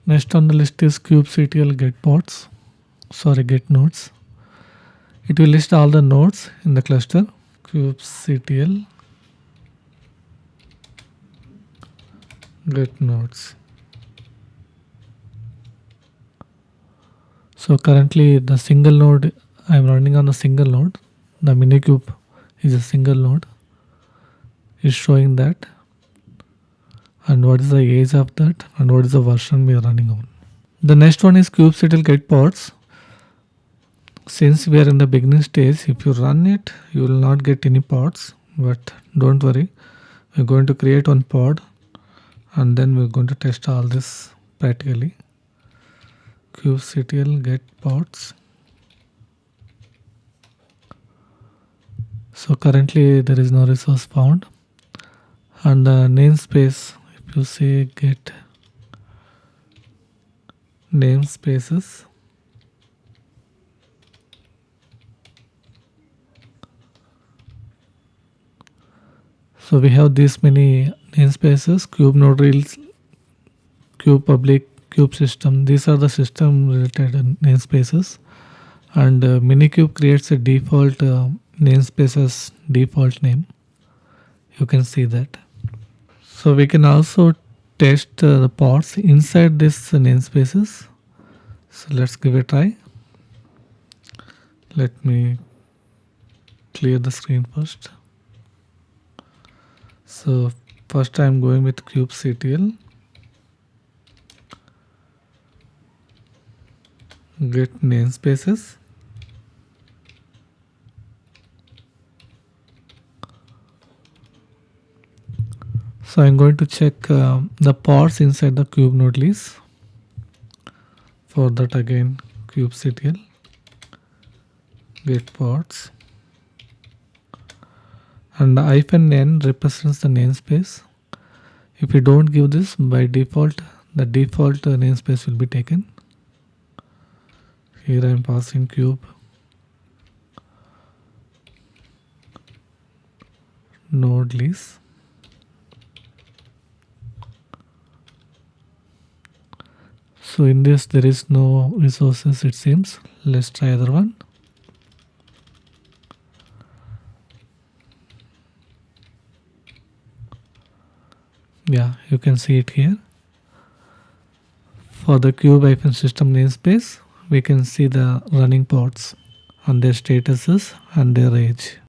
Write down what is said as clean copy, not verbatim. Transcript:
Next on the list is kube-c-tl get nodes. It will list all the nodes in the cluster. Kube-c-tl get nodes. So currently the single node, I am running on a single node. The minikube is a single node. Is showing that, and what is the age of that, and what is the version we are running on. The next one is kube-c-tl get pods. Since we are in the beginning stage, if you run it, you will not get any pods, but don't worry, we're going to create one pod and then we're going to test all this practically. Kube-c-tl get pods. So currently there is no resource found, and the namespace, if you say get namespaces, so we have this many namespaces: kube node reels, kube public, kube system. These are the system related namespaces, and minikube creates a default namespaces default name. You can see that. So we can also test the pods inside this namespaces. So let's give it a try. Let me clear the screen first. So first I am going with kube-c-tl get namespaces. So I'm going to check the pods inside the kube node list. For that again kube-c-tl get pods, and the -n represents the namespace. If you don't give this, by default the default namespace will be taken. Here I am passing kube node list. So in this there is no resources, it seems. Let's try other one. Yeah, you can see it here. For the kube-system namespace, we can see the running pods and their statuses and their age.